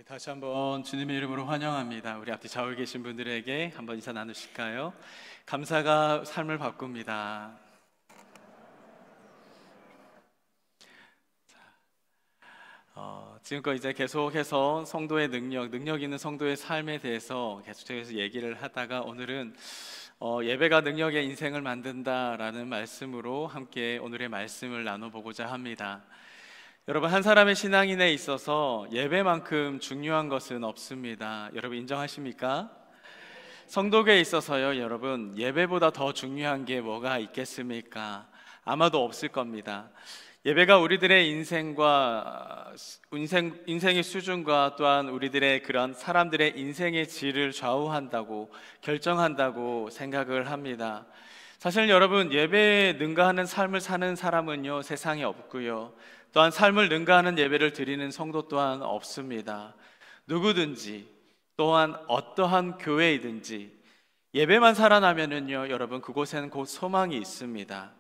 다시 한번 주님의 이름으로 환영합니다. 우리 앞에 좌우에 계신 분들에게 한번 인사 나누실까요? 감사가 삶을 바꿉니다. 지금껏 이제 계속해서 성도의 능력 있는 성도의 삶에 대해서 계속해서 얘기를 하다가 오늘은 예배가 능력의 인생을 만든다라는 말씀으로 함께 오늘의 말씀을 나눠보고자 합니다. 여러분, 한 사람의 신앙인에 있어서 예배만큼 중요한 것은 없습니다. 여러분 인정하십니까? 성도교에 있어서요, 여러분, 예배보다 더 중요한 게 뭐가 있겠습니까? 아마도 없을 겁니다. 예배가 우리들의 인생의 수준과 또한 우리들의 그런 사람들의 인생의 질을 좌우한다고 결정한다고 생각을 합니다. 사실 여러분, 예배에 능가하는 삶을 사는 사람은요, 세상에 없고요, 또한 삶을 능가하는 예배를 드리는 성도 또한 없습니다. 누구든지 또한 어떠한 교회이든지 예배만 살아나면은요, 여러분, 그곳에는 곧 소망이 있습니다.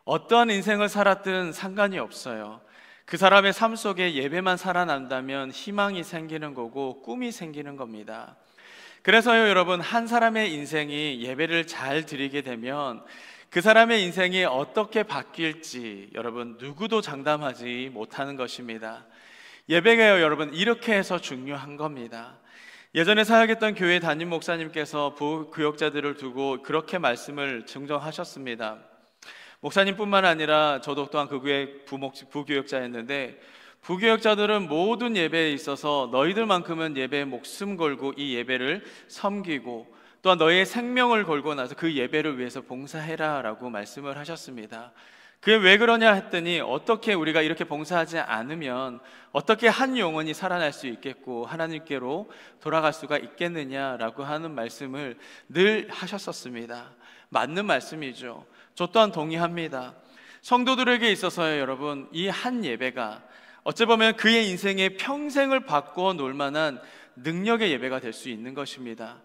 어떠한 인생을 살았든 상관이 없어요. 그 사람의 삶 속에 예배만 살아난다면 희망이 생기는 거고 꿈이 생기는 겁니다. 그래서요, 여러분, 한 사람의 인생이 예배를 잘 드리게 되면 그 사람의 인생이 어떻게 바뀔지 여러분 누구도 장담하지 못하는 것입니다. 예배가요, 여러분, 이렇게 해서 중요한 겁니다. 예전에 사역했던 교회 담임 목사님께서 부교역자들을 두고 그렇게 말씀을 증정하셨습니다. 목사님뿐만 아니라 저도 또한 그 교회 부교역자였는데, 부교역자들은 모든 예배에 있어서 너희들만큼은 예배에 목숨 걸고 이 예배를 섬기고 또한 너의 생명을 걸고 나서 그 예배를 위해서 봉사해라 라고 말씀을 하셨습니다. 그게 왜 그러냐 했더니, 어떻게 우리가 이렇게 봉사하지 않으면 어떻게 한 영혼이 살아날 수 있겠고 하나님께로 돌아갈 수가 있겠느냐라고 하는 말씀을 늘 하셨었습니다. 맞는 말씀이죠. 저 또한 동의합니다. 성도들에게 있어서요, 여러분, 이 한 예배가 어찌 보면 그의 인생의 평생을 바꿔 놓을 만한 능력의 예배가 될 수 있는 것입니다.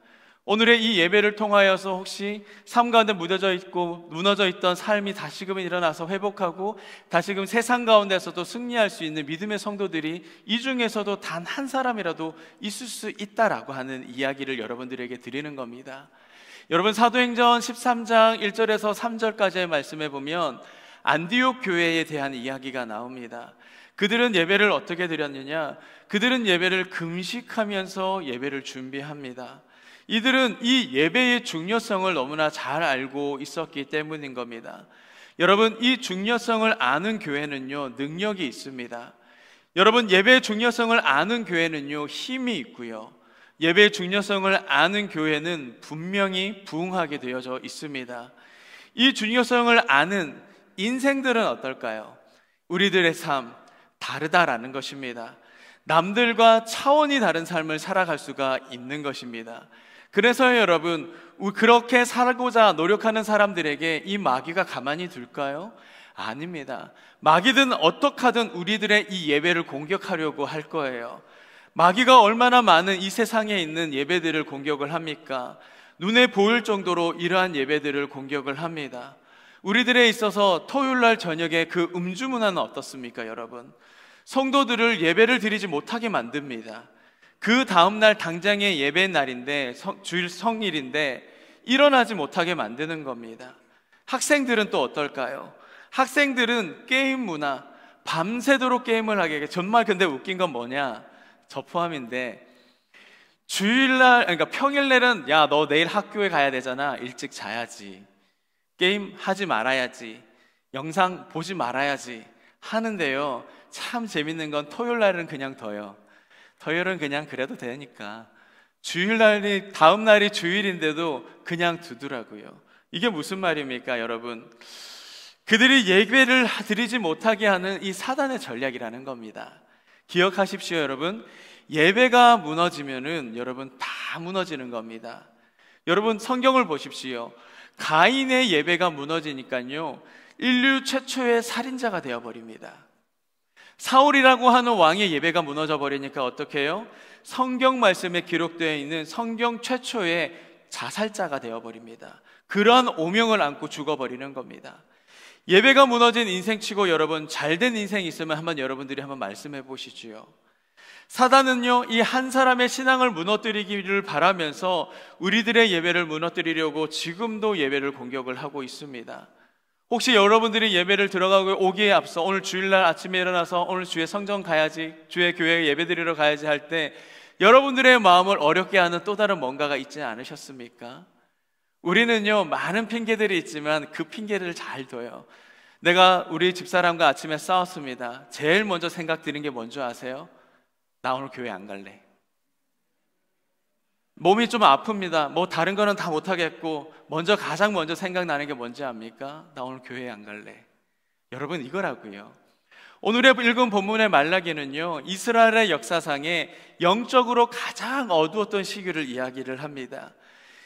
오늘의 이 예배를 통하여서 혹시 삶 가운데 무뎌져 있고 무너져 있던 삶이 다시금 일어나서 회복하고 다시금 세상 가운데서도 승리할 수 있는 믿음의 성도들이 이 중에서도 단 한 사람이라도 있을 수 있다라고 하는 이야기를 여러분들에게 드리는 겁니다. 여러분, 사도행전 13장 1절에서 3절까지의 말씀에 보면 안디옥 교회에 대한 이야기가 나옵니다. 그들은 예배를 어떻게 드렸느냐? 그들은 예배를 금식하면서 예배를 준비합니다. 이들은 이 예배의 중요성을 너무나 잘 알고 있었기 때문인 겁니다. 여러분, 이 중요성을 아는 교회는요, 능력이 있습니다. 여러분, 예배의 중요성을 아는 교회는요, 힘이 있고요, 예배의 중요성을 아는 교회는 분명히 부흥하게 되어져 있습니다. 이 중요성을 아는 인생들은 어떨까요? 우리들의 삶 다르다라는 것입니다. 남들과 차원이 다른 삶을 살아갈 수가 있는 것입니다. 그래서 여러분, 그렇게 살고자 노력하는 사람들에게 이 마귀가 가만히 둘까요? 아닙니다. 마귀든 어떻게든 우리들의 이 예배를 공격하려고 할 거예요. 마귀가 얼마나 많은 이 세상에 있는 예배들을 공격을 합니까? 눈에 보일 정도로 이러한 예배들을 공격을 합니다. 우리들에 있어서 토요일날 저녁에 그 음주문화는 어떻습니까, 여러분? 성도들을 예배를 드리지 못하게 만듭니다. 그 다음날 당장의 예배 날인데, 주일 성일인데 일어나지 못하게 만드는 겁니다. 학생들은 또 어떨까요? 학생들은 게임 문화, 밤새도록 게임을 하게 해. 정말 근데 웃긴 건 뭐냐? 저 포함인데, 주일날, 그러니까 평일날은 야, 너 내일 학교에 가야 되잖아, 일찍 자야지, 게임 하지 말아야지, 영상 보지 말아야지 하는데요, 참 재밌는 건 토요일날은 그냥 둬요. 토요일은 그냥 그래도 되니까. 주일날이 다음 날이 주일인데도 그냥 두더라고요. 이게 무슨 말입니까, 여러분? 그들이 예배를 드리지 못하게 하는 이 사단의 전략이라는 겁니다. 기억하십시오, 여러분. 예배가 무너지면은 여러분 다 무너지는 겁니다. 여러분, 성경을 보십시오. 가인의 예배가 무너지니까요, 인류 최초의 살인자가 되어버립니다. 사울이라고 하는 왕의 예배가 무너져 버리니까 어떻게 해요? 성경 말씀에 기록되어 있는 성경 최초의 자살자가 되어버립니다. 그러한 오명을 안고 죽어버리는 겁니다. 예배가 무너진 인생치고 여러분, 잘된 인생이 있으면 여러분들이 한번 말씀해 보시지요. 사단은요, 이 한 사람의 신앙을 무너뜨리기를 바라면서 우리들의 예배를 무너뜨리려고 지금도 예배를 공격을 하고 있습니다. 혹시 여러분들이 예배를 들어가고 오기에 앞서 오늘 주일날 아침에 일어나서 오늘 주의 성전 가야지, 주의 교회에 예배 드리러 가야지 할 때 여러분들의 마음을 어렵게 하는 또 다른 뭔가가 있지 않으셨습니까? 우리는요, 많은 핑계들이 있지만 그 핑계를 잘 둬요. 내가 우리 집사람과 아침에 싸웠습니다. 제일 먼저 생각 드는 게 뭔지 아세요? 나 오늘 교회 안 갈래. 몸이 좀 아픕니다. 뭐 다른 거는 다 못하겠고 가장 먼저 생각나는 게 뭔지 압니까? 나 오늘 교회 안 갈래. 여러분, 이거라고요. 오늘의 읽은 본문의 말라기는요, 이스라엘의 역사상에 영적으로 가장 어두웠던 시기를 이야기를 합니다.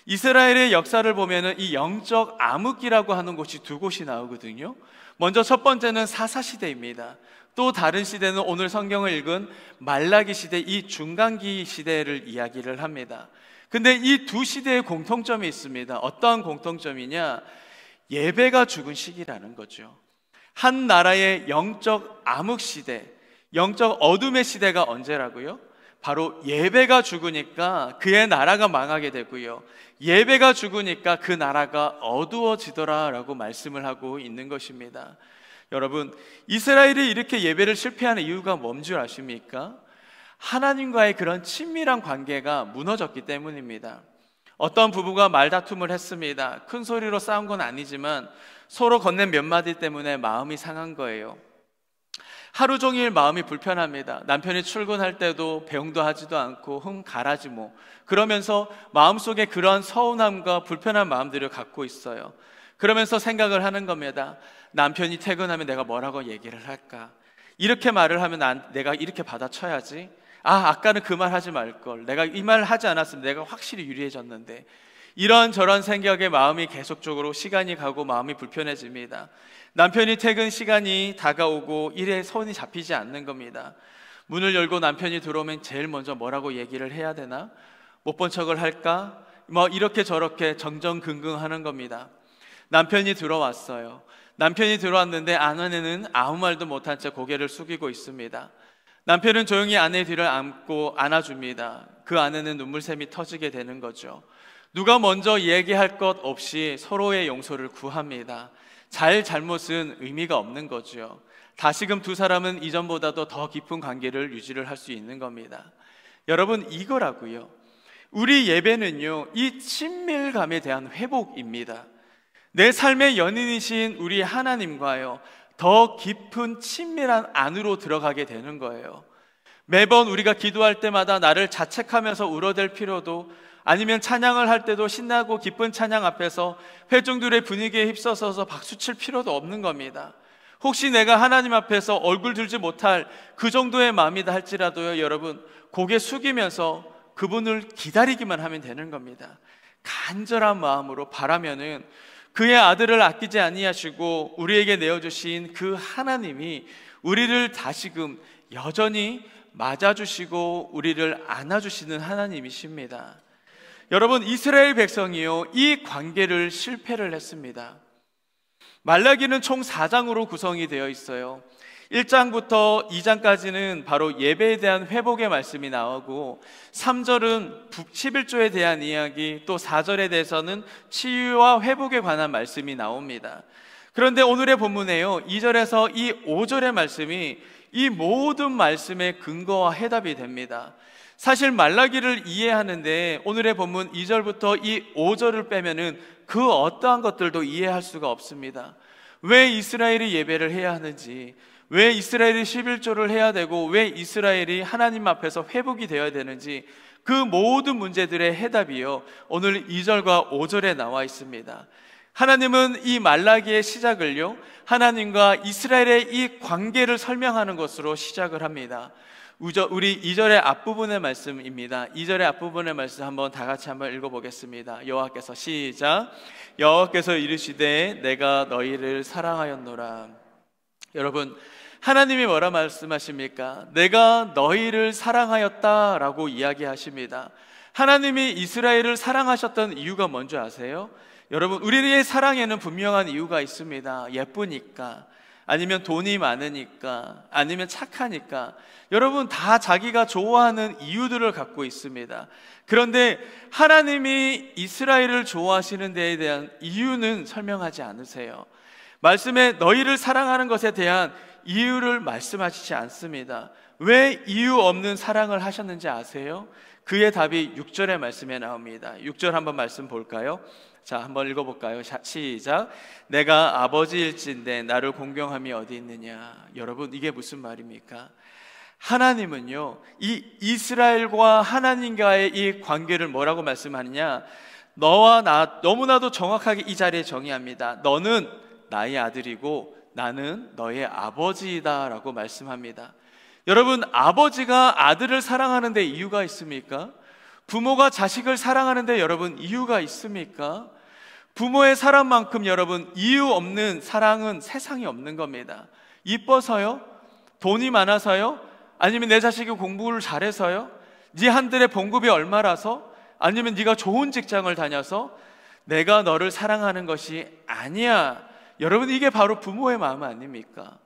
이스라엘의 역사를 보면은 이 영적 암흑기라고 하는 곳이 두 곳이 나오거든요. 먼저 첫 번째는 사사시대입니다. 또 다른 시대는 오늘 성경을 읽은 말라기 시대, 이 중간기 시대를 이야기를 합니다. 근데 이 두 시대의 공통점이 있습니다. 어떠한 공통점이냐? 예배가 죽은 시기라는 거죠. 한 나라의 영적 암흑 시대, 영적 어둠의 시대가 언제라고요? 바로 예배가 죽으니까 그의 나라가 망하게 되고요, 예배가 죽으니까 그 나라가 어두워지더라 라고 말씀을 하고 있는 것입니다. 여러분, 이스라엘이 이렇게 예배를 실패하는 이유가 뭔 줄 아십니까? 하나님과의 그런 친밀한 관계가 무너졌기 때문입니다. 어떤 부부가 말다툼을 했습니다. 큰 소리로 싸운 건 아니지만 서로 건넨 몇 마디 때문에 마음이 상한 거예요. 하루 종일 마음이 불편합니다. 남편이 출근할 때도 배웅도 하지도 않고 가라지 뭐, 그러면서 마음속에 그러한 서운함과 불편한 마음들을 갖고 있어요. 그러면서 생각을 하는 겁니다. 남편이 퇴근하면 내가 뭐라고 얘기를 할까? 이렇게 말을 하면 내가 이렇게 받아쳐야지. 아까는 그 말 하지 말걸. 내가 이 말 하지 않았으면 내가 확실히 유리해졌는데. 이런저런 생각에 마음이 계속적으로 시간이 가고 마음이 불편해집니다. 남편이 퇴근 시간이 다가오고 일에 손이 잡히지 않는 겁니다. 문을 열고 남편이 들어오면 제일 먼저 뭐라고 얘기를 해야 되나? 못 본 척을 할까? 뭐 이렇게 저렇게 정정긍긍하는 겁니다. 남편이 들어왔어요. 남편이 들어왔는데 아내는 아무 말도 못한 채 고개를 숙이고 있습니다. 남편은 조용히 아내 뒤를 안고 안아줍니다. 그 아내는 눈물샘이 터지게 되는 거죠. 누가 먼저 얘기할 것 없이 서로의 용서를 구합니다. 잘못은 의미가 없는 거죠. 다시금 두 사람은 이전보다도 더 깊은 관계를 유지를 할 수 있는 겁니다. 여러분, 이거라고요. 우리 예배는요, 이 친밀감에 대한 회복입니다. 내 삶의 연인이신 우리 하나님과요, 더 깊은 친밀한 안으로 들어가게 되는 거예요. 매번 우리가 기도할 때마다 나를 자책하면서 울어댈 필요도, 아니면 찬양을 할 때도 신나고 기쁜 찬양 앞에서 회중들의 분위기에 휩싸서서 박수칠 필요도 없는 겁니다. 혹시 내가 하나님 앞에서 얼굴 들지 못할 그 정도의 마음이다 할지라도요, 여러분, 고개 숙이면서 그분을 기다리기만 하면 되는 겁니다. 간절한 마음으로 바라면은 그의 아들을 아끼지 아니하시고 우리에게 내어주신 그 하나님이 우리를 다시금 여전히 맞아주시고 우리를 안아주시는 하나님이십니다. 여러분, 이스라엘 백성이요, 이 관계를 실패를 했습니다. 말라기는 총 4장으로 구성이 되어 있어요. 1장부터 2장까지는 바로 예배에 대한 회복의 말씀이 나오고, 3절은 11조에 대한 이야기, 또 4절에 대해서는 치유와 회복에 관한 말씀이 나옵니다. 그런데 오늘의 본문에요, 2절에서 이 5절의 말씀이 이 모든 말씀의 근거와 해답이 됩니다. 사실 말라기를 이해하는데 오늘의 본문 2절부터 이 5절을 빼면은 그 어떠한 것들도 이해할 수가 없습니다. 왜 이스라엘이 예배를 해야 하는지, 왜 이스라엘이 11조를 해야 되고, 왜 이스라엘이 하나님 앞에서 회복이 되어야 되는지, 그 모든 문제들의 해답이요, 오늘 2절과 5절에 나와 있습니다. 하나님은 이 말라기의 시작을요, 하나님과 이스라엘의 이 관계를 설명하는 것으로 시작을 합니다. 우리 2절의 앞부분의 말씀입니다. 2절의 앞부분의 말씀 한번 다 같이 한번 읽어보겠습니다. 여호와께서, 시작. 여호와께서 이르시되 내가 너희를 사랑하였노라. 여러분, 하나님이 뭐라 말씀하십니까? 내가 너희를 사랑하였다라고 이야기하십니다. 하나님이 이스라엘을 사랑하셨던 이유가 뭔지 아세요? 여러분, 우리의 사랑에는 분명한 이유가 있습니다. 예쁘니까. 아니면 돈이 많으니까, 아니면 착하니까, 여러분 다 자기가 좋아하는 이유들을 갖고 있습니다. 그런데 하나님이 이스라엘을 좋아하시는 데에 대한 이유는 설명하지 않으세요. 말씀에 너희를 사랑하는 것에 대한 이유를 말씀하시지 않습니다. 왜 이유 없는 사랑을 하셨는지 아세요? 그의 답이 6절의 말씀에 나옵니다. 6절 한번 말씀 볼까요? 자, 한번 읽어볼까요? 시작. 내가 아버지일진데 나를 공경함이 어디 있느냐. 여러분, 이게 무슨 말입니까? 하나님은요, 이 이스라엘과 하나님과의 이 관계를 뭐라고 말씀하느냐? 너와 나 너무나도 정확하게 이 자리에 정의합니다. 너는 나의 아들이고 나는 너의 아버지이다 라고 말씀합니다. 여러분, 아버지가 아들을 사랑하는 데 이유가 있습니까? 부모가 자식을 사랑하는 데 여러분 이유가 있습니까? 부모의 사랑만큼 여러분 이유 없는 사랑은 세상에 없는 겁니다. 이뻐서요? 돈이 많아서요? 아니면 내 자식이 공부를 잘해서요? 네 한들의 봉급이 얼마라서? 아니면 네가 좋은 직장을 다녀서? 내가 너를 사랑하는 것이 아니야. 여러분, 이게 바로 부모의 마음 아닙니까?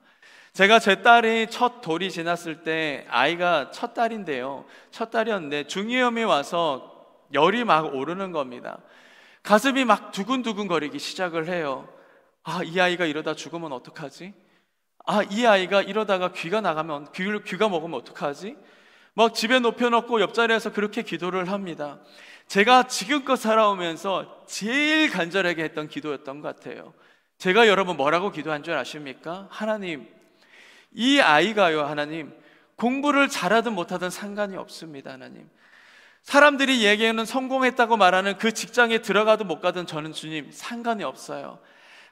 제가 제 딸이 첫 돌이 지났을 때, 아이가 첫 딸인데요, 첫 딸이었는데 중이염이 와서 열이 막 오르는 겁니다. 가슴이 막 두근두근 거리기 시작을 해요. 아, 이 아이가 이러다 죽으면 어떡하지? 아, 이 아이가 이러다가 귀가 나가면, 귀가 먹으면 어떡하지? 막 집에 눕혀놓고 옆자리에서 그렇게 기도를 합니다. 제가 지금껏 살아오면서 제일 간절하게 했던 기도였던 것 같아요. 제가 여러분 뭐라고 기도한 줄 아십니까? 하나님, 이 아이가요, 하나님, 공부를 잘하든 못하든 상관이 없습니다. 하나님, 사람들이 얘기하는 성공했다고 말하는 그 직장에 들어가든 못 가든 저는 주님 상관이 없어요.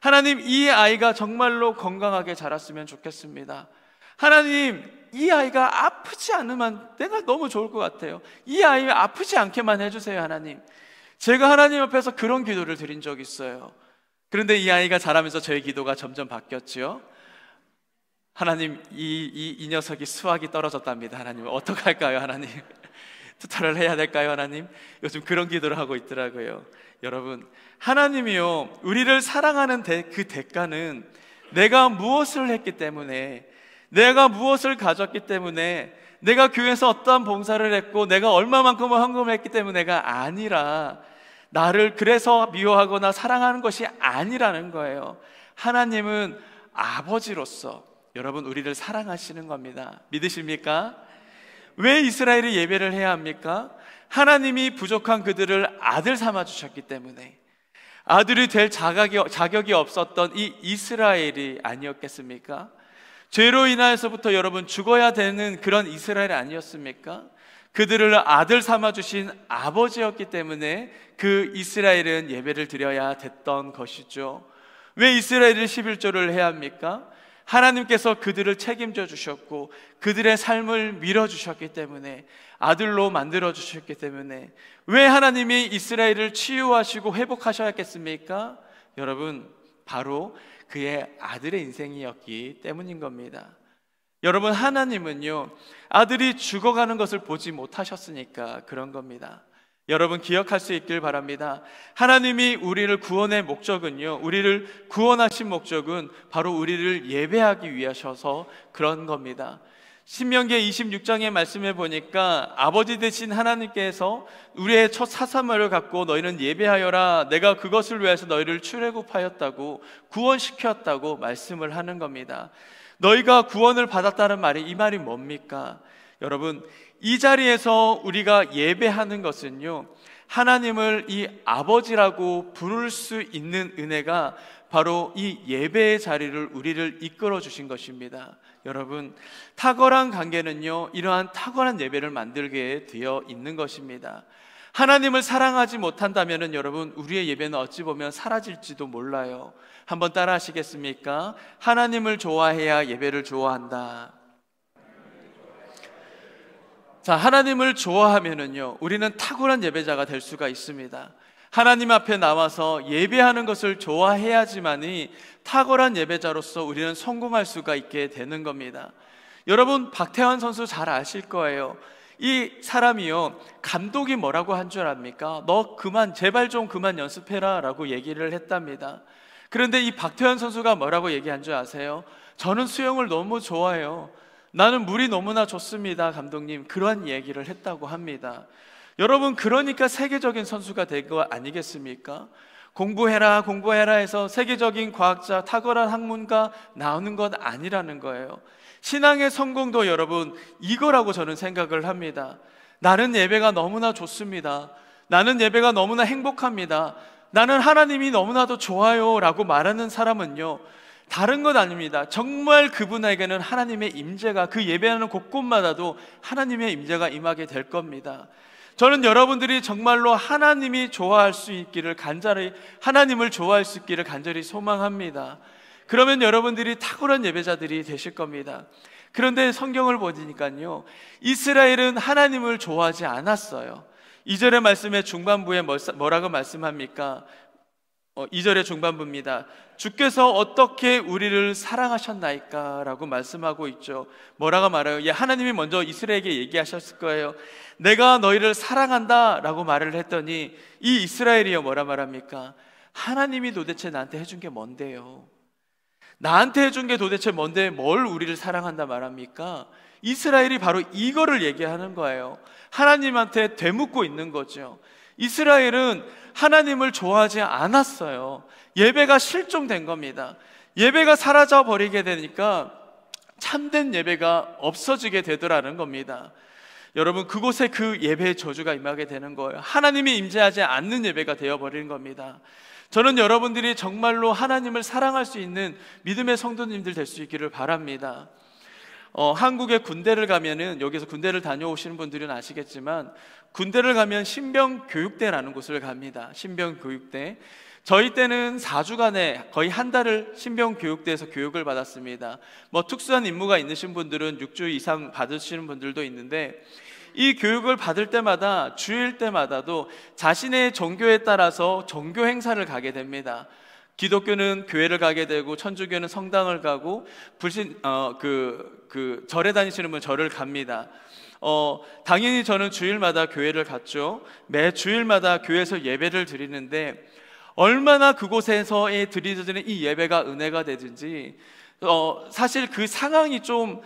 하나님, 이 아이가 정말로 건강하게 자랐으면 좋겠습니다. 하나님, 이 아이가 아프지 않으면 내가 너무 좋을 것 같아요. 이 아이 아프지 않게만 해주세요. 하나님, 제가 하나님 앞에서 그런 기도를 드린 적이 있어요. 그런데 이 아이가 자라면서 저의 기도가 점점 바뀌었죠. 하나님, 이 녀석이 수학이 떨어졌답니다. 하나님, 어떡할까요? 하나님, 투타를 해야 될까요? 하나님, 요즘 그런 기도를 하고 있더라고요. 여러분, 하나님이요, 우리를 사랑하는 그 대가는 내가 무엇을 했기 때문에, 내가 무엇을 가졌기 때문에, 내가 교회에서 어떠한 봉사를 했고 내가 얼마만큼을 헌금을 했기 때문에가 아니라, 나를 그래서 미워하거나 사랑하는 것이 아니라는 거예요. 하나님은 아버지로서 여러분 우리를 사랑하시는 겁니다. 믿으십니까? 왜 이스라엘이 예배를 해야 합니까? 하나님이 부족한 그들을 아들 삼아 주셨기 때문에, 아들이 될 자격이 없었던 이 이스라엘이 아니었겠습니까? 죄로 인하여서부터 여러분 죽어야 되는 그런 이스라엘이 아니었습니까? 그들을 아들 삼아 주신 아버지였기 때문에 그 이스라엘은 예배를 드려야 됐던 것이죠. 왜 이스라엘이 11조를 해야 합니까? 하나님께서 그들을 책임져 주셨고 그들의 삶을 밀어주셨기 때문에, 아들로 만들어 주셨기 때문에. 왜 하나님이 이스라엘을 치유하시고 회복하셔야겠습니까? 여러분, 바로 그의 아들의 인생이었기 때문인 겁니다. 여러분, 하나님은요, 아들이 죽어가는 것을 보지 못하셨으니까 그런 겁니다. 여러분, 기억할 수 있길 바랍니다. 하나님이 우리를 구원의 목적은요, 우리를 구원하신 목적은 바로 우리를 예배하기 위하셔서 그런 겁니다. 신명기 26장의 말씀에 보니까 아버지 되신 하나님께서 우리의 첫 사사물을 갖고 너희는 예배하여라, 내가 그것을 위해서 너희를 출애굽하였다고, 구원시켰다고 말씀을 하는 겁니다. 너희가 구원을 받았다는 말이, 이 말이 뭡니까? 여러분, 이 자리에서 우리가 예배하는 것은요, 하나님을 이 아버지라고 부를 수 있는 은혜가 바로 이 예배의 자리를 우리를 이끌어 주신 것입니다. 여러분, 탁월한 관계는요, 이러한 탁월한 예배를 만들게 되어 있는 것입니다. 하나님을 사랑하지 못한다면 여러분, 우리의 예배는 어찌 보면 사라질지도 몰라요. 한번 따라 하시겠습니까? 하나님을 좋아해야 예배를 좋아한다. 자, 하나님을 좋아하면은요, 우리는 탁월한 예배자가 될 수가 있습니다. 하나님 앞에 나와서 예배하는 것을 좋아해야지만이 탁월한 예배자로서 우리는 성공할 수가 있게 되는 겁니다. 여러분, 박태환 선수 잘 아실 거예요. 이 사람이요, 감독이 뭐라고 한 줄 압니까? 너 제발 좀 그만 연습해라 라고 얘기를 했답니다. 그런데 이 박태환 선수가 뭐라고 얘기한 줄 아세요? 저는 수영을 너무 좋아해요. 나는 물이 너무나 좋습니다, 감독님. 그러한 얘기를 했다고 합니다. 여러분, 그러니까 세계적인 선수가 된 거 아니겠습니까? 공부해라 공부해라 해서 세계적인 과학자, 탁월한 학문가 나오는 것 아니라는 거예요. 신앙의 성공도 여러분 이거라고 저는 생각을 합니다. 나는 예배가 너무나 좋습니다. 나는 예배가 너무나 행복합니다. 나는 하나님이 너무나도 좋아요 라고 말하는 사람은요, 다른 것 아닙니다. 정말 그분에게는 하나님의 임재가, 그 예배하는 곳곳마다도 하나님의 임재가 임하게 될 겁니다. 저는 여러분들이 정말로 하나님이 좋아할 수 있기를 간절히, 하나님을 좋아할 수 있기를 간절히 소망합니다. 그러면 여러분들이 탁월한 예배자들이 되실 겁니다. 그런데 성경을 보니까요, 이스라엘은 하나님을 좋아하지 않았어요. 2절의 말씀의 중반부에 뭐라고 말씀합니까? 2절의 중반부입니다. 주께서 어떻게 우리를 사랑하셨나이까? 라고 말씀하고 있죠. 뭐라고 말해요? 하나님이 먼저 이스라엘에게 얘기하셨을 거예요. 내가 너희를 사랑한다 라고 말을 했더니 이 이스라엘이요 뭐라 말합니까? 하나님이 도대체 나한테 해준 게 뭔데요? 나한테 해준 게 도대체 뭔데 뭘 우리를 사랑한다 말합니까? 이스라엘이 바로 이거를 얘기하는 거예요. 하나님한테 되묻고 있는 거죠. 이스라엘은 하나님을 좋아하지 않았어요. 예배가 실종된 겁니다. 예배가 사라져 버리게 되니까 참된 예배가 없어지게 되더라는 겁니다. 여러분, 그곳에 그 예배의 저주가 임하게 되는 거예요. 하나님이 임재하지 않는 예배가 되어버리는 겁니다. 저는 여러분들이 정말로 하나님을 사랑할 수 있는 믿음의 성도님들 될 수 있기를 바랍니다. 한국에 군대를 가면은, 여기서 군대를 다녀오시는 분들은 아시겠지만, 군대를 가면 신병교육대라는 곳을 갑니다. 신병교육대. 저희 때는 4주간에 거의 한 달을 신병교육대에서 교육을 받았습니다. 특수한 임무가 있으신 분들은 6주 이상 받으시는 분들도 있는데, 이 교육을 받을 때마다, 주일 때마다도 자신의 종교에 따라서 종교 행사를 가게 됩니다. 기독교는 교회를 가게 되고, 천주교는 성당을 가고, 절에 다니시는 분은 절을 갑니다. 당연히 저는 주일마다 교회를 갔죠. 매 주일마다 교회에서 예배를 드리는데, 얼마나 그곳에서의 드리는 이 예배가 은혜가 되든지, 사실 그 상황이 좀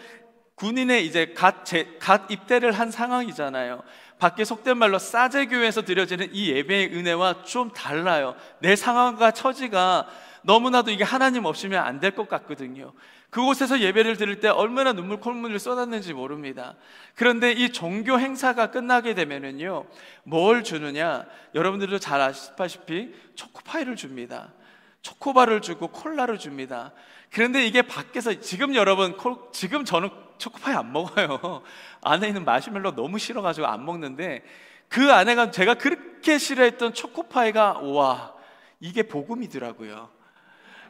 군인의 이제 갓 입대를 한 상황이잖아요. 밖에 속된 말로 싸제교회에서 드려지는 이 예배의 은혜와 좀 달라요. 내 상황과 처지가 너무나도 이게 하나님 없이면 안 될 것 같거든요. 그곳에서 예배를 드릴 때 얼마나 눈물 콧물을 쏟았는지 모릅니다. 그런데 이 종교 행사가 끝나게 되면은요, 뭘 주느냐? 여러분들도 잘 아시다시피 초코파이를 줍니다. 초코바를 주고 콜라를 줍니다. 그런데 이게 밖에서 지금 저는 초코파이 안 먹어요. 안에 있는 마시멜로 너무 싫어가지고 안 먹는데, 그 안에가 제가 그렇게 싫어했던 초코파이가, 와, 이게 복음이더라고요.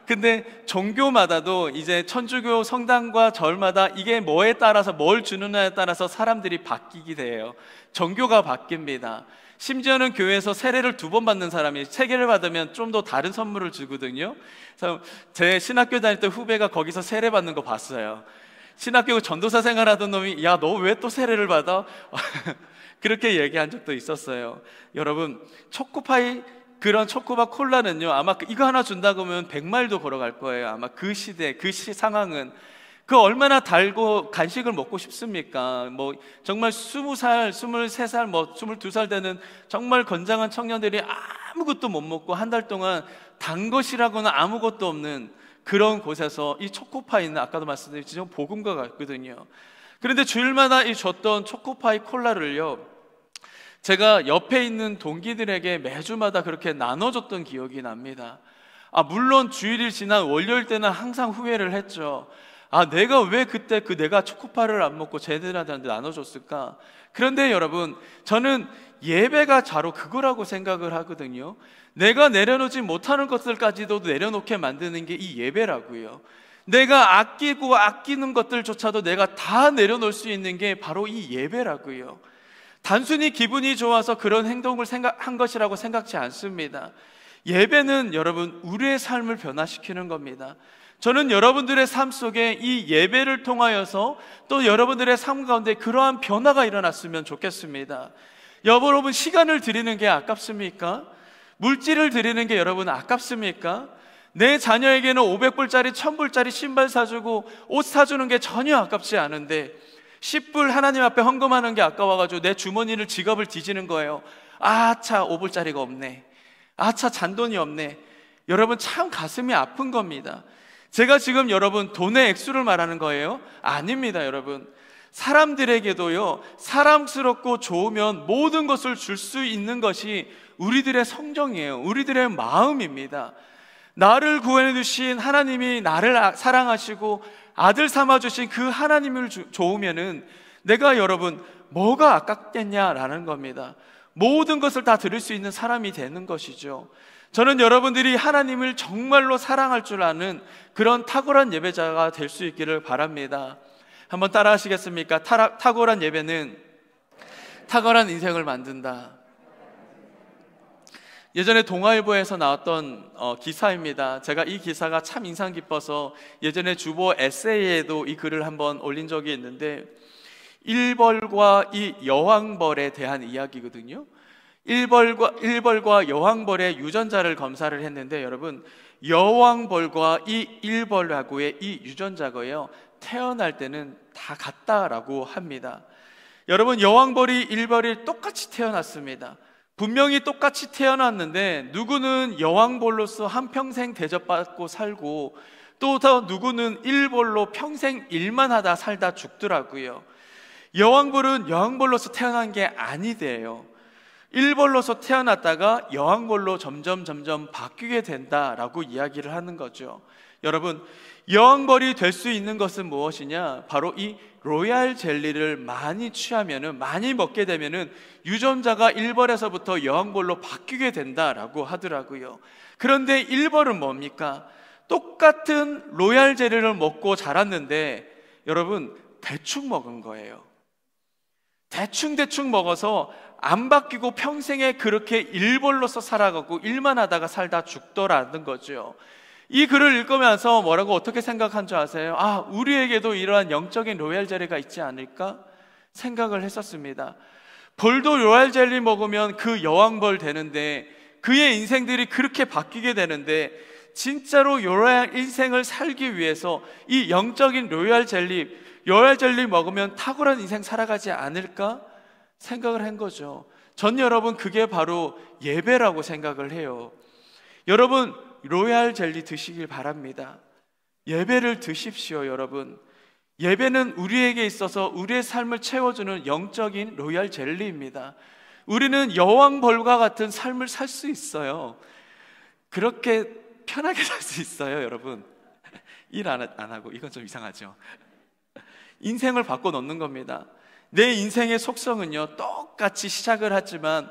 근데 종교마다도 이제 천주교 성당과 절마다 이게 뭐에 따라서 뭘 주느냐에 따라서 사람들이 바뀌게 돼요. 종교가 바뀝니다. 심지어는 교회에서 세례를 2번 받는 사람이 3개를 받으면 좀 더 다른 선물을 주거든요. 그래서 제 신학교 다닐 때 후배가 거기서 세례 받는 거 봤어요. 신학교 전도사 생활하던 놈이, 야, 너 왜 또 세례를 받아? 그렇게 얘기한 적도 있었어요. 여러분, 초코파이, 그런 초코바 콜라는요, 아마 이거 하나 준다고 하면 100마일도 걸어갈 거예요. 아마 그 시대, 그 상황은. 그 얼마나 달고 간식을 먹고 싶습니까? 정말 20살, 23살, 22살 되는 정말 건장한 청년들이 아무것도 못 먹고 한 달 동안 단 것이라고는 아무것도 없는 그런 곳에서 이 초코파이는 아까도 말씀드렸지만 복음과 같거든요. 그런데 주일마다 이 줬던 초코파이 콜라를요, 제가 옆에 있는 동기들에게 매주마다 그렇게 나눠줬던 기억이 납니다. 물론 주일이 지난 월요일 때는 항상 후회를 했죠. 내가 왜 그때 내가 초코파이를 안 먹고 쟤들한테 나눠줬을까? 그런데 여러분, 저는 예배가 바로 그거라고 생각을 하거든요. 내가 내려놓지 못하는 것들까지도 내려놓게 만드는 게 이 예배라고요. 내가 아끼는 것들조차도 내가 다 내려놓을 수 있는 게 바로 이 예배라고요. 단순히 기분이 좋아서 그런 행동을 한 것이라고 생각지 않습니다. 예배는 여러분, 우리의 삶을 변화시키는 겁니다. 저는 여러분들의 삶 속에 이 예배를 통하여서 또 여러분들의 삶 가운데 그러한 변화가 일어났으면 좋겠습니다. 여러분, 시간을 드리는 게 아깝습니까? 물질을 드리는 게 여러분 아깝습니까? 내 자녀에게는 500불짜리 1000불짜리 신발 사주고 옷 사주는 게 전혀 아깝지 않은데 10불 하나님 앞에 헌금하는 게 아까워가지고 내 주머니를 지갑을 뒤지는 거예요. 아차 5불짜리가 없네, 아차 잔돈이 없네. 여러분 참 가슴이 아픈 겁니다. 제가 지금 여러분 돈의 액수를 말하는 거예요? 아닙니다. 여러분, 사람들에게도요, 사랑스럽고 좋으면 모든 것을 줄 수 있는 것이 우리들의 성정이에요. 우리들의 마음입니다. 나를 구원해 주신 하나님이 나를 사랑하시고 아들 삼아 주신 그 하나님을 좋으면은 내가 여러분 뭐가 아깝겠냐라는 겁니다. 모든 것을 다 드릴 수 있는 사람이 되는 것이죠. 저는 여러분들이 하나님을 정말로 사랑할 줄 아는 그런 탁월한 예배자가 될 수 있기를 바랍니다. 한번 따라 하시겠습니까? 탁월한 예배는 탁월한 인생을 만든다. 예전에 동아일보에서 나왔던 기사입니다. 제가 이 기사가 참 인상 깊어서 예전에 주보 에세이에도 이 글을 한번 올린 적이 있는데, 일벌과 이 여왕벌에 대한 이야기거든요. 일벌과 여왕벌의 유전자를 검사를 했는데, 여러분, 여왕벌과 이 일벌하고의 이 유전자가요, 태어날 때는 다 같다라고 합니다. 여러분, 여왕벌이 일벌이 똑같이 태어났습니다. 분명히 똑같이 태어났는데 누구는 여왕벌로서 한평생 대접받고 살고, 또 더 누구는 일벌로 평생 일만 하다 살다 죽더라고요. 여왕벌은 여왕벌로서 태어난 게 아니대요. 일벌로서 태어났다가 여왕벌로 점점 바뀌게 된다라고 이야기를 하는 거죠. 여러분, 여왕벌이 될 수 있는 것은 무엇이냐? 바로 이 로얄 젤리를 많이 취하면은, 많이 먹게 되면은 유전자가 일벌에서부터 여왕벌로 바뀌게 된다라고 하더라고요. 그런데 일벌은 뭡니까? 똑같은 로얄 젤리를 먹고 자랐는데 여러분, 대충 먹은 거예요. 대충 먹어서 안 바뀌고 평생에 그렇게 일벌로서 살아가고 일만 하다가 살다 죽더라는 거죠. 이 글을 읽으면서 뭐라고 어떻게 생각한 줄 아세요? 아, 우리에게도 이러한 영적인 로얄 젤리가 있지 않을까 생각을 했었습니다. 벌도 로얄 젤리 먹으면 그 여왕벌 되는데, 그의 인생들이 그렇게 바뀌게 되는데, 진짜로 로얄 인생을 살기 위해서 이 영적인 로얄 젤리 먹으면 탁월한 인생 살아가지 않을까 생각을 한 거죠. 전 여러분, 그게 바로 예배라고 생각을 해요. 여러분, 로얄 젤리 드시길 바랍니다. 예배를 드십시오. 여러분, 예배는 우리에게 있어서 우리의 삶을 채워주는 영적인 로얄 젤리입니다. 우리는 여왕벌과 같은 삶을 살 수 있어요. 그렇게 편하게 살 수 있어요. 여러분, 일 안 하고. 이건 좀 이상하죠. 인생을 바꿔 놓는 겁니다. 내 인생의 속성은요, 똑같이 시작을 하지만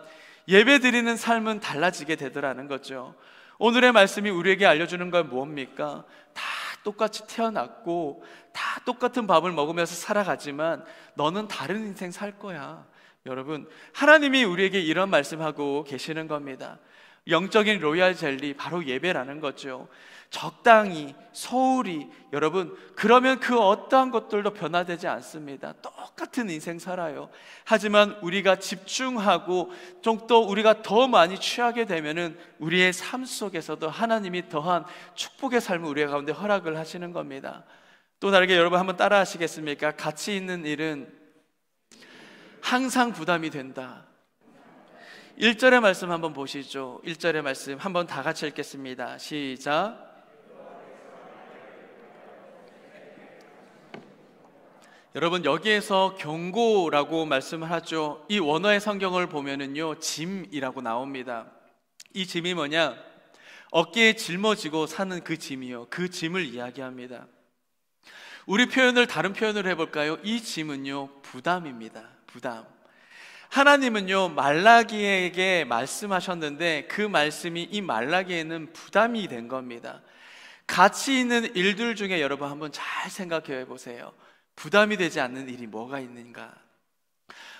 예배 드리는 삶은 달라지게 되더라는 거죠. 오늘의 말씀이 우리에게 알려주는 건 뭡니까? 다 똑같이 태어났고 다 똑같은 밥을 먹으면서 살아가지만 너는 다른 인생 살 거야. 여러분, 하나님이 우리에게 이런 말씀하고 계시는 겁니다. 영적인 로얄 젤리, 바로 예배라는 거죠. 적당히, 소홀히, 여러분, 그러면 그 어떠한 것들도 변화되지 않습니다. 똑같은 인생 살아요. 하지만 우리가 집중하고 좀 또 우리가 더 많이 취하게 되면은 우리의 삶 속에서도 하나님이 더한 축복의 삶을 우리 가운데 허락을 하시는 겁니다. 또 다르게 여러분 한번 따라 하시겠습니까? 가치 있는 일은 항상 부담이 된다. 1절의 말씀 한번 보시죠. 1절의 말씀 한번 다 같이 읽겠습니다. 시작. 여러분, 여기에서 경고라고 말씀을 하죠. 이 원어의 성경을 보면은요, 짐이라고 나옵니다. 이 짐이 뭐냐? 어깨에 짊어지고 사는 그 짐이요, 그 짐을 이야기합니다. 우리 표현을 다른 표현으로 해볼까요? 이 짐은요, 부담입니다. 부담. 하나님은요, 말라기에게 말씀하셨는데 그 말씀이 이 말라기에는 부담이 된 겁니다. 가치 있는 일들 중에 여러분 한번 잘 생각해 보세요. 부담이 되지 않는 일이 뭐가 있는가?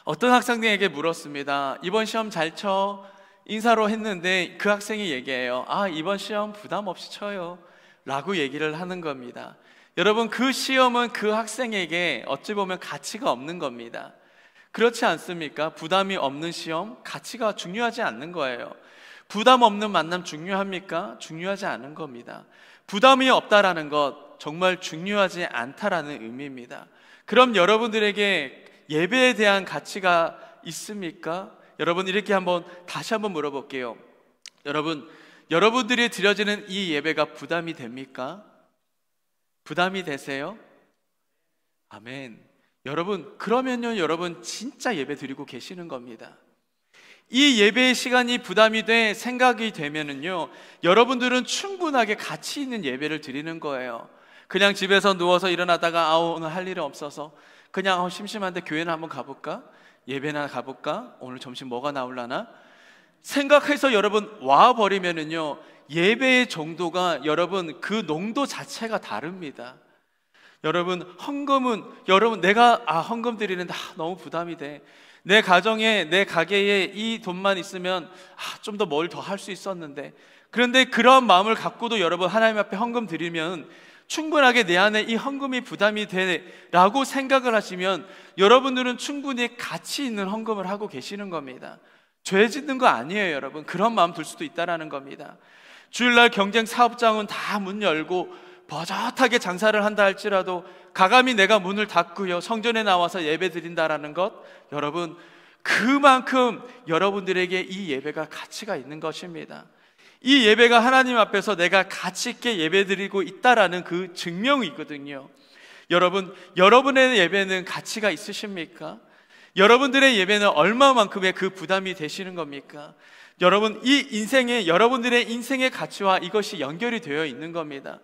어떤 학생에게 물었습니다. 이번 시험 잘 쳐? 인사로 했는데 그 학생이 얘기해요. 아, 이번 시험 부담 없이 쳐요 라고 얘기를 하는 겁니다. 여러분, 그 시험은 그 학생에게 어찌 보면 가치가 없는 겁니다. 그렇지 않습니까? 부담이 없는 시험, 가치가 중요하지 않는 거예요. 부담 없는 만남 중요합니까? 중요하지 않은 겁니다. 부담이 없다라는 것 정말 중요하지 않다라는 의미입니다. 그럼 여러분들에게 예배에 대한 가치가 있습니까? 여러분, 이렇게 다시 한번 물어볼게요. 여러분들이 드려지는 이 예배가 부담이 됩니까? 부담이 되세요? 아멘. 여러분, 그러면요, 여러분 진짜 예배 드리고 계시는 겁니다. 이 예배의 시간이 부담이 돼 생각이 되면은요, 여러분들은 충분하게 가치 있는 예배를 드리는 거예요. 그냥 집에서 누워서 일어나다가 오늘 할 일은 없어서 그냥 심심한데 교회나 한번 가볼까? 예배나 가볼까? 오늘 점심 뭐가 나올라나? 생각해서 여러분 와버리면은요, 예배의 정도가 여러분 그 농도 자체가 다릅니다. 여러분, 헌금은 내가 헌금 드리는데 너무 부담이 돼. 내 가정에, 내 가게에 이 돈만 있으면 좀 더 뭘 더 할 수 있었는데, 그런데 그런 마음을 갖고도 여러분 하나님 앞에 헌금 드리면 충분하게 내 안에 이 헌금이 부담이 되라고 생각을 하시면 여러분들은 충분히 가치 있는 헌금을 하고 계시는 겁니다. 죄 짓는 거 아니에요, 여러분. 그런 마음 들 수도 있다라는 겁니다. 주일날 경쟁 사업장은 다 문 열고 버젓하게 장사를 한다 할지라도 가감히 내가 문을 닫고요, 성전에 나와서 예배 드린다라는 것, 여러분 그만큼 여러분들에게 이 예배가 가치가 있는 것입니다. 이 예배가 하나님 앞에서 내가 가치 있게 예배 드리고 있다라는 그 증명이거든요. 여러분, 여러분의 예배는 가치가 있으십니까? 여러분들의 예배는 얼마만큼의 그 부담이 되시는 겁니까? 여러분, 여러분들의 인생의 가치와 이것이 연결이 되어 있는 겁니다.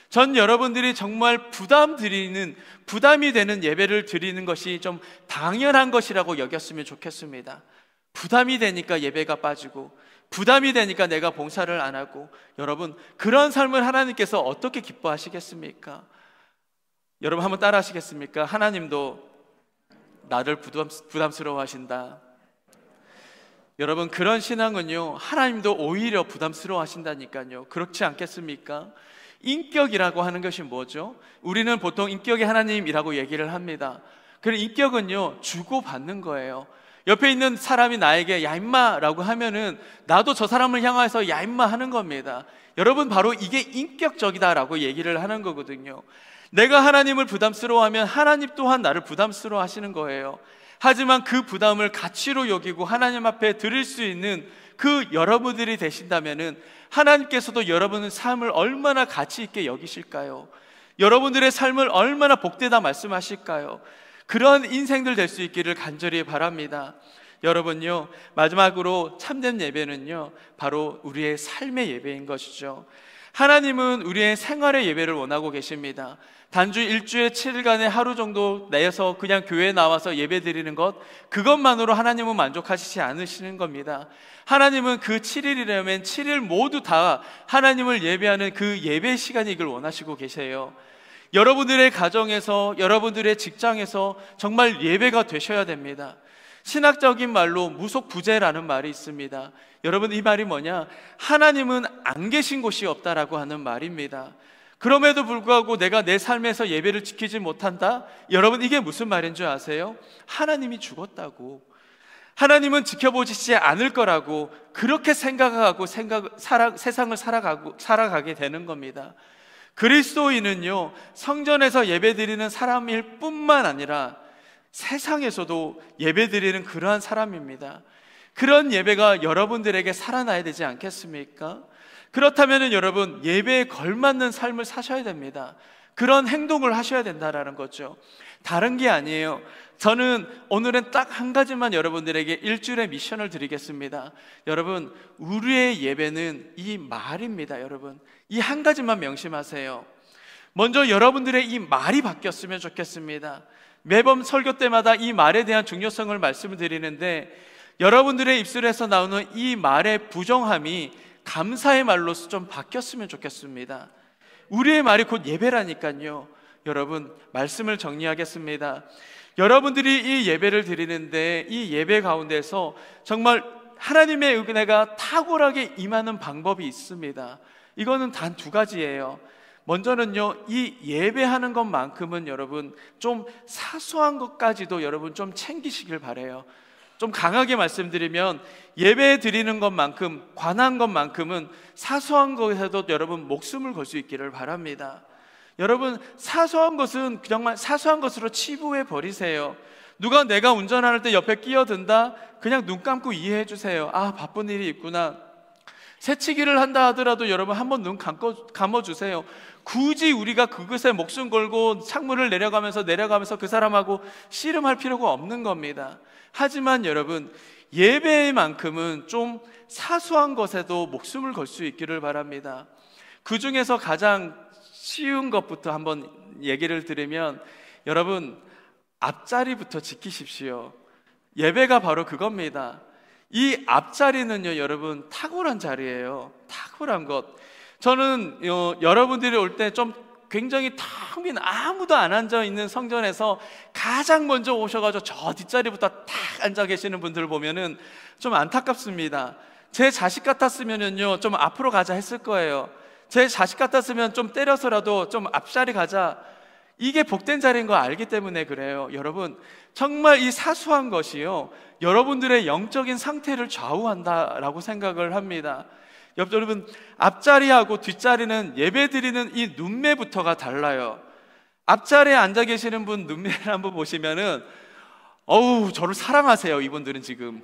전 여러분들이 정말 부담이 되는 예배를 드리는 것이 좀 당연한 것이라고 여겼으면 좋겠습니다. 부담이 되니까 예배가 빠지고, 부담이 되니까 내가 봉사를 안 하고, 여러분 그런 삶을 하나님께서 어떻게 기뻐하시겠습니까? 여러분 한번 따라 하시겠습니까? 하나님도 나를 부담스러워 하신다. 여러분, 그런 신앙은요, 하나님도 오히려 부담스러워 하신다니까요. 그렇지 않겠습니까? 인격이라고 하는 것이 뭐죠? 우리는 보통 인격이 하나님이라고 얘기를 합니다. 그리고 인격은요, 주고받는 거예요. 옆에 있는 사람이 나에게 야 임마 라고 하면은 나도 저 사람을 향해서 야 임마 하는 겁니다. 여러분, 바로 이게 인격적이다라고 얘기를 하는 거거든요. 내가 하나님을 부담스러워하면 하나님 또한 나를 부담스러워 하시는 거예요. 하지만 그 부담을 가치로 여기고 하나님 앞에 드릴 수 있는 그 여러분들이 되신다면은 하나님께서도 여러분의 삶을 얼마나 가치 있게 여기실까요? 여러분들의 삶을 얼마나 복되다 말씀하실까요? 그런 인생들 될 수 있기를 간절히 바랍니다. 여러분요, 마지막으로 참된 예배는요, 바로 우리의 삶의 예배인 것이죠. 하나님은 우리의 생활의 예배를 원하고 계십니다. 단주 일주에 7일간의 하루 정도 내서 그냥 교회에 나와서 예배 드리는 것, 그것만으로 하나님은 만족하시지 않으시는 겁니다. 하나님은 그 7일이라면 7일 모두 다 하나님을 예배하는 그 예배 시간이길 원하시고 계세요. 여러분들의 가정에서, 여러분들의 직장에서 정말 예배가 되셔야 됩니다. 신학적인 말로 무속부재라는 말이 있습니다. 여러분, 이 말이 뭐냐? 하나님은 안 계신 곳이 없다라고 하는 말입니다. 그럼에도 불구하고 내가 내 삶에서 예배를 지키지 못한다? 여러분, 이게 무슨 말인 줄 아세요? 하나님이 죽었다고, 하나님은 지켜보시지 않을 거라고 그렇게 생각하고 세상을 살아가게 되는 겁니다. 그리스도인은요, 성전에서 예배드리는 사람일 뿐만 아니라 세상에서도 예배드리는 그러한 사람입니다. 그런 예배가 여러분들에게 살아나야 되지 않겠습니까? 그렇다면 여러분, 예배에 걸맞는 삶을 사셔야 됩니다. 그런 행동을 하셔야 된다는 거죠. 다른 게 아니에요. 저는 오늘은 딱 한 가지만 여러분들에게 일주일의 미션을 드리겠습니다. 여러분, 우리의 예배는 이 말입니다. 여러분, 이 한 가지만 명심하세요. 먼저 여러분들의 이 말이 바뀌었으면 좋겠습니다. 매번 설교 때마다 이 말에 대한 중요성을 말씀을 드리는데, 여러분들의 입술에서 나오는 이 말의 부정함이 감사의 말로서 좀 바뀌었으면 좋겠습니다. 우리의 말이 곧 예배라니까요. 여러분, 말씀을 정리하겠습니다. 여러분들이 이 예배를 드리는데, 이 예배 가운데서 정말 하나님의 은혜가 탁월하게 임하는 방법이 있습니다. 이거는 단 두 가지예요. 먼저는요, 이 예배하는 것만큼은 여러분 좀 사소한 것까지도 여러분 좀 챙기시길 바래요. 좀 강하게 말씀드리면 예배 드리는 것만큼, 관한 것만큼은 사소한 것에도 여러분 목숨을 걸 수 있기를 바랍니다. 여러분, 사소한 것은 정말 사소한 것으로 치부해 버리세요. 누가 내가 운전할 때 옆에 끼어든다? 그냥 눈 감고 이해해 주세요. 아, 바쁜 일이 있구나. 새치기를 한다 하더라도 여러분 한번 눈 감아주세요. 굳이 우리가 그것에 목숨 걸고 창문을 내려가면서 그 사람하고 씨름할 필요가 없는 겁니다. 하지만 여러분, 예배만큼은 좀 사소한 것에도 목숨을 걸 수 있기를 바랍니다. 그 중에서 가장 쉬운 것부터 한번 얘기를 드리면, 여러분, 앞자리부터 지키십시오. 예배가 바로 그겁니다. 이 앞자리는요, 여러분, 탁월한 자리예요. 탁월한 것. 저는 여러분들이 올 때 좀 굉장히 텅 빈 아무도 안 앉아 있는 성전에서 가장 먼저 오셔가지고 저 뒷자리부터 탁 앉아 계시는 분들 보면은 좀 안타깝습니다. 제 자식 같았으면요 좀 앞으로 가자 했을 거예요. 제 자식 같았으면 좀 때려서라도 좀 앞자리 가자. 이게 복된 자리인 거 알기 때문에 그래요. 여러분, 정말 이 사소한 것이요 여러분들의 영적인 상태를 좌우한다라고 생각을 합니다. 여러분, 앞자리하고 뒷자리는 예배드리는 이 눈매부터가 달라요. 앞자리에 앉아 계시는 분 눈매를 한번 보시면은 어우, 저를 사랑하세요. 이분들은 지금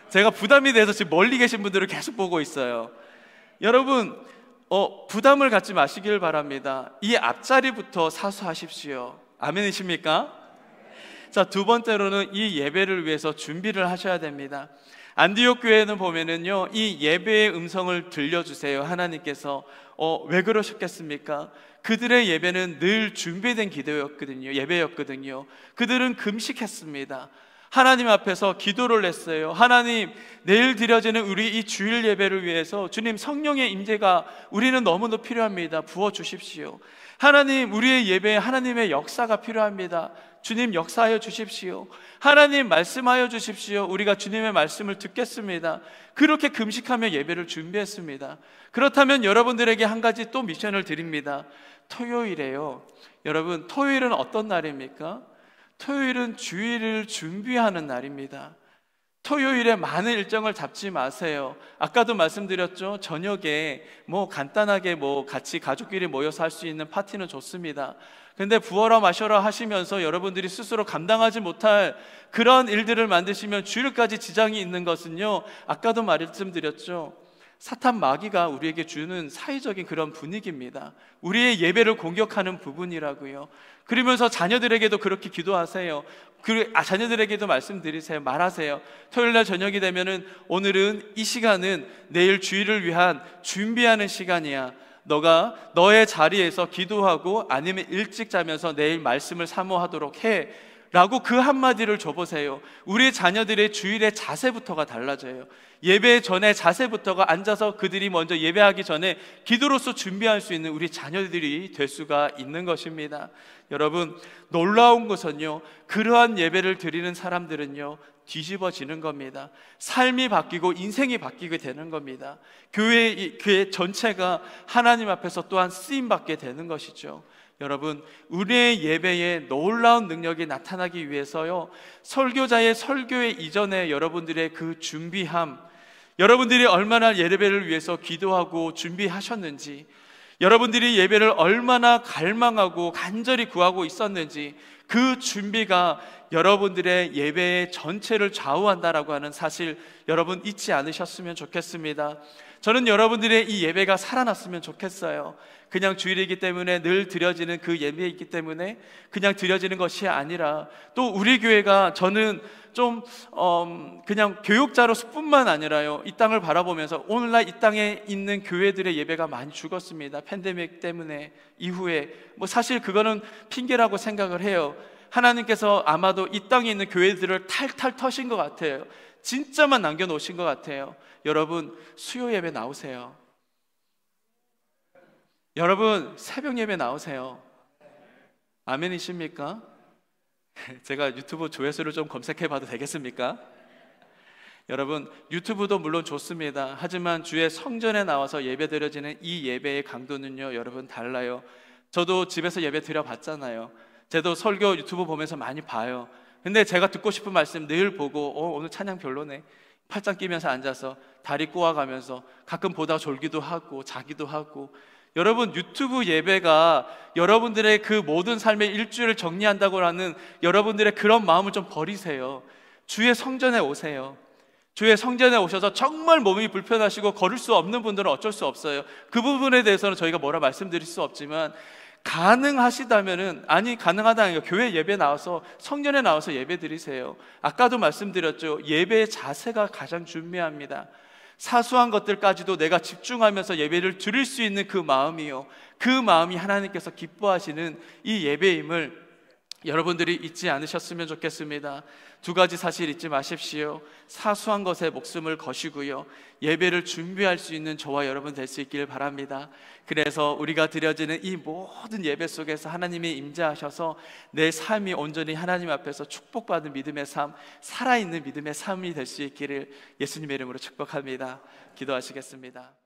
제가 부담이 돼서 지금 멀리 계신 분들을 계속 보고 있어요. 여러분, 부담을 갖지 마시길 바랍니다. 이 앞자리부터 사수하십시오. 아멘이십니까? 자, 두 번째로는 이 예배를 위해서 준비를 하셔야 됩니다. 안디옥 교회는 보면은요, 이 예배의 음성을 들려주세요. 하나님께서 왜 그러셨겠습니까? 그들의 예배는 늘 준비된 기도였거든요. 예배였거든요. 그들은 금식했습니다. 하나님 앞에서 기도를 했어요. 하나님, 내일 드려지는 우리 이 주일 예배를 위해서 주님 성령의 임재가 우리는 너무도 필요합니다. 부어주십시오. 하나님, 우리의 예배에 하나님의 역사가 필요합니다. 주님 역사하여 주십시오. 하나님 말씀하여 주십시오. 우리가 주님의 말씀을 듣겠습니다. 그렇게 금식하며 예배를 준비했습니다. 그렇다면 여러분들에게 한 가지 또 미션을 드립니다. 토요일에요, 여러분, 토요일은 어떤 날입니까? 토요일은 주일을 준비하는 날입니다. 토요일에 많은 일정을 잡지 마세요. 아까도 말씀드렸죠. 저녁에 간단하게 같이 가족끼리 모여서 할 수 있는 파티는 좋습니다. 근데 부어라 마셔라 하시면서 여러분들이 스스로 감당하지 못할 그런 일들을 만드시면 주일까지 지장이 있는 것은요, 아까도 말씀드렸죠. 사탄 마귀가 우리에게 주는 사회적인 그런 분위기입니다. 우리의 예배를 공격하는 부분이라고요. 그러면서 자녀들에게도 그렇게 기도하세요. 자녀들에게도 말씀드리세요. 말하세요. 토요일날 저녁이 되면은 오늘은 이 시간은 내일 주일을 위한 준비하는 시간이야. 너가 너의 자리에서 기도하고 아니면 일찍 자면서 내일 말씀을 사모하도록 해 라고 그 한마디를 줘보세요. 우리 자녀들의 주일의 자세부터가 달라져요. 예배 전에 자세부터가 앉아서 그들이 먼저 예배하기 전에 기도로서 준비할 수 있는 우리 자녀들이 될 수가 있는 것입니다. 여러분, 놀라운 것은요, 그러한 예배를 드리는 사람들은요 뒤집어지는 겁니다. 삶이 바뀌고 인생이 바뀌게 되는 겁니다. 교회 전체가 하나님 앞에서 또한 쓰임받게 되는 것이죠. 여러분, 우리의 예배에 놀라운 능력이 나타나기 위해서요, 설교자의 설교의 이전에 여러분들의 그 준비함, 여러분들이 얼마나 예배를 위해서 기도하고 준비하셨는지, 여러분들이 예배를 얼마나 갈망하고 간절히 구하고 있었는지, 그 준비가 여러분들의 예배의 전체를 좌우한다라고 하는 사실 여러분 잊지 않으셨으면 좋겠습니다. 저는 여러분들의 이 예배가 살아났으면 좋겠어요. 그냥 주일이기 때문에 늘 드려지는 그 예배이기 때문에 그냥 드려지는 것이 아니라, 또 우리 교회가, 저는 좀 그냥 교육자로서 뿐만 아니라요, 이 땅을 바라보면서 오늘날 이 땅에 있는 교회들의 예배가 많이 죽었습니다. 팬데믹 때문에 이후에 사실 그거는 핑계라고 생각을 해요. 하나님께서 아마도 이 땅에 있는 교회들을 탈탈 터신 것 같아요. 진짜만 남겨놓으신 것 같아요. 여러분, 수요 예배 나오세요. 여러분, 새벽 예배 나오세요. 아멘이십니까? 제가 유튜브 조회수를 좀 검색해 봐도 되겠습니까? 여러분, 유튜브도 물론 좋습니다. 하지만 주의 성전에 나와서 예배 드려지는 이 예배의 강도는요, 여러분 달라요. 저도 집에서 예배 드려 봤잖아요. 저도 설교 유튜브 보면서 많이 봐요. 근데 제가 듣고 싶은 말씀 늘 보고 오늘 찬양 별로네, 팔짱 끼면서 앉아서 다리 꼬아가면서 가끔 보다가 졸기도 하고 자기도 하고. 여러분, 유튜브 예배가 여러분들의 그 모든 삶의 일주일을 정리한다고 하는 여러분들의 그런 마음을 좀 버리세요. 주의 성전에 오세요. 주의 성전에 오셔서 정말 몸이 불편하시고 걸을 수 없는 분들은 어쩔 수 없어요. 그 부분에 대해서는 저희가 뭐라 말씀드릴 수 없지만, 가능하시다면은, 아니 가능하다는 게 교회 예배 나와서, 성전에 나와서 예배 드리세요. 아까도 말씀드렸죠. 예배의 자세가 가장 중요합니다. 사소한 것들까지도 내가 집중하면서 예배를 드릴 수 있는 그 마음이요, 그 마음이 하나님께서 기뻐하시는 이 예배임을 여러분들이 잊지 않으셨으면 좋겠습니다. 두 가지 사실 잊지 마십시오. 사소한 것에 목숨을 거시고요, 예배를 준비할 수 있는 저와 여러분 될 수 있기를 바랍니다. 그래서 우리가 드려지는 이 모든 예배 속에서 하나님이 임재하셔서 내 삶이 온전히 하나님 앞에서 축복받은 믿음의 삶, 살아있는 믿음의 삶이 될 수 있기를 예수님의 이름으로 축복합니다. 기도하시겠습니다.